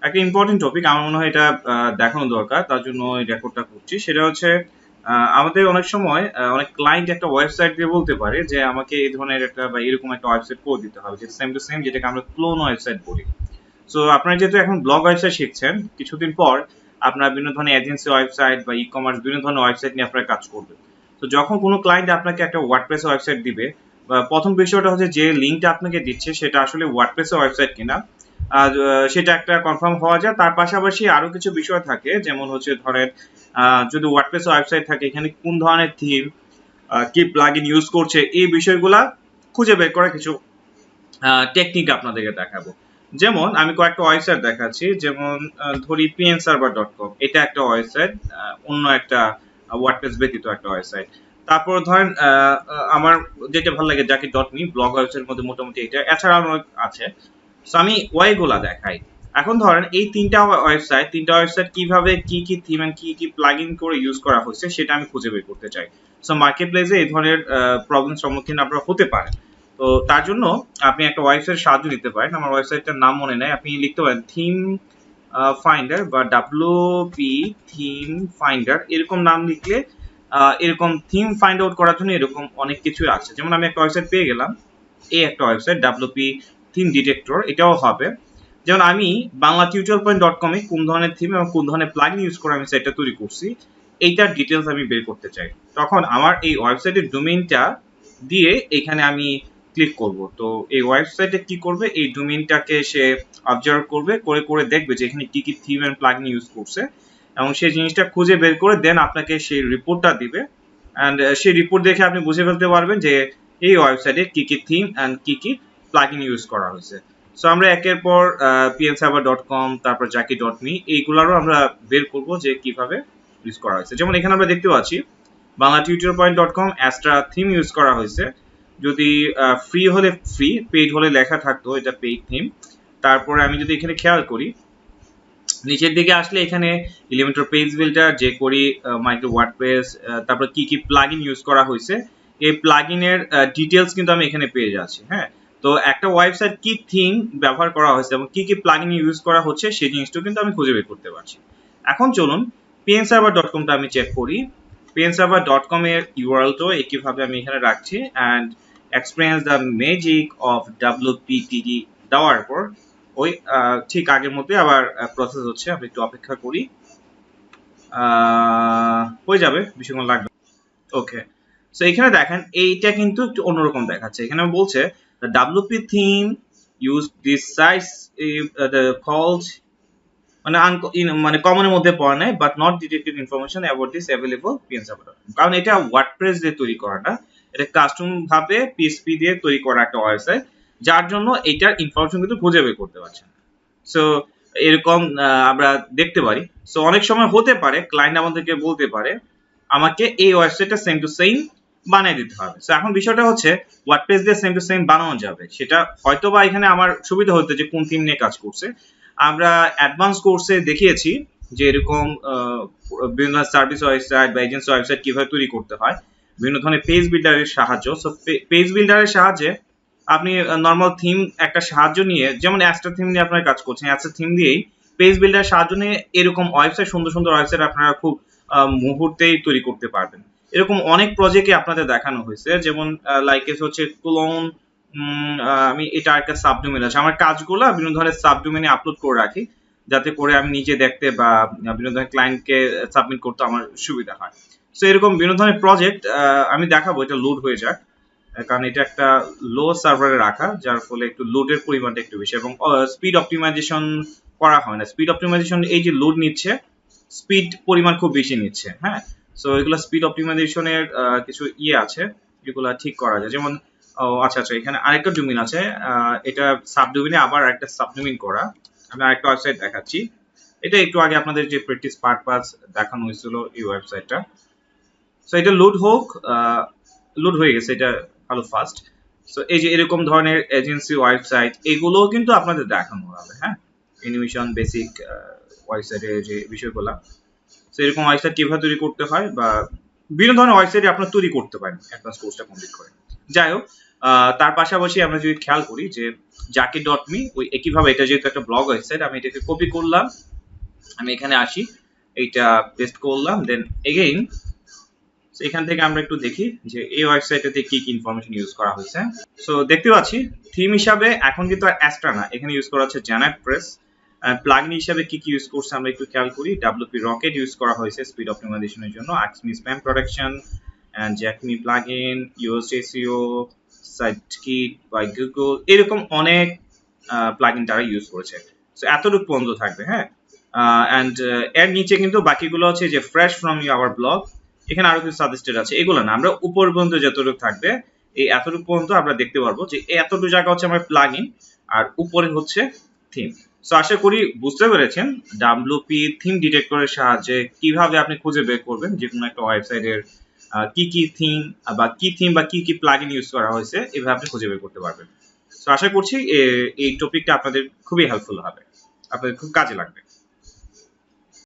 একটা important topic, আমার মনে হয় এটা দেখানো দরকার, তার জন্য এই রেকর্ডটা করছি। সেটা হচ্ছে আমাদের অনেক সময় অনেক ক্লায়েন্ট একটা ওয়েবসাইট দিয়ে বলতে পারে যে আমাকে এই ধরনের একটা বা এরকম একটা ওয়েবসাইট করে দিতে হবে, যে সেম টু সেম, যেটাকে আমরা ক্লোন ওয়েবসাইট বলি। সো আপনারা যেহেতু এখন ব্লগ ওয়েবসাইট শিখছেন, কিছুদিন পর আপনার বিভিন্ন ধরনের এজেন্সি ওয়েবসাইট বা ই কমার্স বিভিন্ন ধরনের ওয়েবসাইট নিয়ে আপনারা কাজ করবেন। তো যখন কোনো ক্লায়েন্ট আপনাকে একটা ওয়ার্ডপ্রেস ওয়েবসাইট দিবে, প্রথম বিষয়টা হচ্ছে যে লিঙ্কটা আপনাকে দিচ্ছে সেটা আসলে ওয়ার্ডপ্রেস ওয়েবসাইট কিনা, আর সেটা একটা কনফার্ম হওয়া যায়। তার পাশাপাশি আরো কিছু বিষয় থাকে, যেমন হচ্ছে ধরেন যদি ওয়ার্ডপ্রেস ওয়েবসাইট থাকে, এখানে কোন ধরনের থিম, কি প্লাগইন ইউজ করছে, এই বিষয়গুলা খুঁজে বের করা কিছু টেকনিক আপনাদেরকে দেখাবো। যেমন আমি কয়েকটা ওয়েবসাইট দেখাচ্ছি, যেমন ধরি pnserver.com, এটা একটা ওয়েবসাইট, অন্য একটা ওয়ার্ডপ্রেস ব্যতীত একটা ওয়েবসাইট। তারপর ধরেন আমার যেটা ভালো লাগে jaki.me, ব্লগ ওয়েবসাইটের মধ্যে মোটামুটি এটা, এছাড়াও অনেক আছে। সো আমি ওয়েগুলা দেখাই। এখন ধরেন এই তিনটা ওয়েবসাইট কিভাবে কি কি থিম এন্ড কি কি প্লাগইন করে ইউজ করা হয়েছে সেটা আমি খুঁজে বের করতে চাই। সো মার্কেট প্লেসে এই ধরনের প্রবলেম সম্মুখীন আপনারা হতে পারেন। তো তার জন্য আপনি একটা ওয়েবসাইট সাহায্য নিতে পারেন। আমার ওয়েবসাইটটার নাম মনে নাই, আপনি লিখতে পারেন থিম ফাইন্ডার বা WP থিম ফাইন্ডার, এরকম নাম লিখলে এরকম থিম ফাইন্ড আউট করার জন্য এরকম অনেক কিছু আছে। যেমন আমি একটা ওয়েবসাইট পেয়ে গেলাম, এই একটা ওয়েবসাইট WP থিম ডিটেক্টর, এটাও হবে। যেমন আমি banglaTutorial.com এ কোন ধরনের থিম এবং কোন ধরনের প্লাগইন ইউজ করে আমি সাইটটা তৈরি করছি, এইটার ডিটেলস আমি বের করতে চাই, তখন আমার এই ওয়েবসাইটের ডোমেইনটা দিয়ে এখানে আমি ক্লিক করব। তো এই ওয়েবসাইটে কি করবে, এই ডোমেইনটাকে সে অবজার্ভ করবে, করে করে দেখবে যে এখানে কি কি থিম এন্ড প্লাগইন ইউজ করছে, এবং সেই জিনিসটা খুঁজে বের করে দেন আপনাকে সেই রিপোর্টটা দিবে। এন্ড সেই রিপোর্ট দেখে আপনি বুঝে ফেলতে পারবেন যে এই ওয়েবসাইটে কি কি থিম এন্ড কি কি প্লাগইন ইউজ করা হয়েছে। সো আমরা একের পর pnserver.com, তারপর jaki.me, এইগুলারও আমরা বের করব যে কিভাবে ইউজ করা হয়েছে। যেমন এখানে আমরা দেখতে পাচ্ছি banglaTutorial.com অ্যাস্ট্রা থিম ইউজ করা হয়েছে। যদি ফ্রি হলে ফ্রি, পেইড হলে লেখা থাকতো এটা পেইড থিম। তারপরে আমি যদি এখানে খেয়াল করি, নিচের দিকে আসলে এখানে এলিমেন্টর পেজ বিল্ডার, যে করি মাইক্রো ওয়ার্ডপ্রেস, তারপর কি কি প্লাগইন ইউজ করা হয়েছে, এই প্লাগইনের ডিটেলস কিন্তু আমি এখানে পেয়ে যাচ্ছি। হ্যাঁ, তো একটা ওয়েবসাইট কি থিম ব্যবহার করা হয়েছে এবং কি কি প্লাগইন ইউজ করা হচ্ছে সেই জিনিসটা কিন্তু আমি খুঁজে বের করতে পারছি। এখন চলুন pnserver.com টা আমি চেক করি। pnserver.com এর ইউআরএলটাও একইভাবে আমি এখানে রাখছি, and experience the magic of WPTD দেওয়ার পর ওই ঠিক আগের মধ্যে আবার প্রসেস হচ্ছে, আমি একটু অপেক্ষা করি, হয়ে যাবে, বেশিক্ষণ লাগবে। ওকে, সো এখানে দেখেন এইটা কিন্তু একটু অন্যরকম দেখাচ্ছে। এখানে বলছে the WP theme use this size the called মানে কমনের মধ্যে পড়ে নাই, but not detected information about this available pnserver, কারণ এটা ওয়ার্ডপ্রেস দিয়ে তৈরি করা না, এটা কাস্টম ভাবে PHP দিয়ে তৈরি করা একটা ওয়েবসাইট, যার জন্য এটার ইনফরমেশন কিন্তু খুঁজে বের করতে পারছেন। সো এরকম আমরা দেখতে পারি। সো অনেক সময় হতে পারে ক্লায়েন্ট আমাদেরকে বলতে পারে আমাকে এই ওয়েবসাইটটা সেম টু সেম বানিয়ে দিতে হবে। সো এখন বিষয়টা হচ্ছে ওয়ার্ডপ্রেস দিয়ে সেম টু সেম বানানো যাবে, সেটা হয়তো বা এখানে আমার সুবিধা হতে যে কোন থিম নিয়ে কাজ করছে। আমরা অ্যাডভান্স কোর্সে দেখিয়েছি যে এরকম বিভিন্ন সার্ভিস ওয়েবসাইট বা এজেন্সি ওয়েবসাইট কিভাবে তৈরি করতে হয় বিভিন্ন ধরনের পেজ বিল্ডারের সাহায্য। সো পেজ বিল্ডারের সাহায্যে আপনি নর্মাল থিম একটা সাহায্য নিয়ে, যেমন অ্যাস্ট্রা থিম নিয়ে আপনারা কাজ করছেন, অ্যাস্ট্রা থিম দিয়েই পেজ বিল্ডার সাহায্য নিয়ে এরকম ওয়েবসাইট, সুন্দর সুন্দর ওয়েবসাইট আপনারা খুব মুহূর্তেই তৈরি করতে পারবেন। এরকম অনেক প্রজেক্টে আপনাদের দেখানো হয়েছে, যেমন লাইক হচ্ছে ক্লোন, আমি এটা একটা সাবডোমেন আছে, আমার কাজগুলো বিভিন্ন ধরনের সাবডোমেনে আপলোড করে রাখি, যাতে করে আমি নিজে দেখতে বা বিভিন্ন ধরনের ক্লায়েন্টকে সাবমিট করতে আমার সুবিধা হয়। সো এরকম বিভিন্ন ধরনের প্রজেক্ট আমি দেখাবো, এটা লোড হয়ে যাক, কারণ এটা একটা লো সার্ভারে রাখা, যার ফলে একটু লোডের পরিমাণটা একটু বেশি, এবং স্পিড অপটিমাইজেশন করা হয় না। স্পিড অপটিমাইজেশন এই যে লোড নিচ্ছে, স্পিড পরিমাণ খুব বেশি নিচ্ছে। হ্যাঁ, সো এগুলো স্পিড অপটিমাইজেশনের কিছু আছে, এগুলো ঠিক করা যায়। যেমন আচ্ছা, এখানে আরেকটা ডোমেইন আছে, এটা সাবডোমেইনে আবার একটা সাবডোমেইন করা। আমি আরেকটা ওয়েবসাইট দেখাচ্ছি, এটা একটু আগে আপনাদের যে প্র্যাকটিস পারপাস দেখানো হয়েছিল এই ওয়েবসাইটটা। সো এটা লোড হোক, লোড হয়ে গেছে, এটা ভালো ফাস্ট। সো এই যে এরকম ধরনের এজেন্সি ওয়েবসাইট, এগুলো কিন্তু আপনাদের দেখানো হবে। হ্যাঁ, অ্যানিমেশন বেসিক ওয়েবসাইটের যে বিষয়গুলো, সো এরকম ওয়েবসাইট কিভাবে তৈরি করতে হয় বা বিভিন্ন ধরনের ওয়েবসাইট আপনারা তৈরি করতে পারেন অ্যাডভান্স কোর্সটা কমপ্লিট করে। যাই হোক, তার পাশাপাশি আমরা যদি খেয়াল করি যে jaki.me ওই একইভাবে এটা যেহেতু একটা ব্লগ ওয়েবসাইট, আমি এটাকে কপি করলাম, আমি এখানে আসি, এইটা পেস্ট করলাম, দেন এগেইন এখান থেকে আমরা একটু দেখি যে এই ওয়েবসাইটটাতে কি কি ইনফরমেশন ইউজ করা হয়েছে। সো দেখতে পাচ্ছি থিম হিসাবে এখন কিন্তু আর অ্যাস্ট্রা না, এখানে ইউজ করা হচ্ছে wordpress। প্লাগইন হিসাবে কি কি ইউজ করছে আমরা একটু খেয়াল করি। WP রকেট ইউজ করা হয়েছে স্পিড অপটিমাইজেশনের জন্য, আক্সমি স্প্যাম প্রোটেকশন এন্ড জ্যাকমি plugin, Yoast SEO, Site Kit by Google, এরকম অনেক প্লাগইন তারা ইউজ করেছে। সো এতটুকু পর্যন্ত থাকবে, হ্যাঁ। এন্ড এর নিচে কিন্তু বাকিগুলো হচ্ছে যে ফ্রেশ ফ্রম আওয়ার ব্লগ, এখানে আরো কিছু সাজেস্টেড আছে, এগুলো না, আমরা উপর পর্যন্ত যতটুকু থাকবে এই এতটুকু পর্যন্ত আমরা দেখতে পারবো যে এতটুকু জায়গা হচ্ছে আমার প্লাগইন আর উপরে হচ্ছে থিম। সো আশা করি বুঝতে পেরেছেন ডাব্লিউপি থিম ডিটেক্টরের সাহায্যে কিভাবে আপনি খুঁজে বের করবেন যে কোনো একটা ওয়েবসাইটের কি কি থিম বা কি কি প্লাগইন ইউজ করা হয়েছে, এভাবে আপনি খুঁজে বের করতে পারবেন। সো আশা করছি এই টপিকটা আপনাদের খুবই হেল্পফুল হবে, আপনাদের খুব কাজে লাগবে।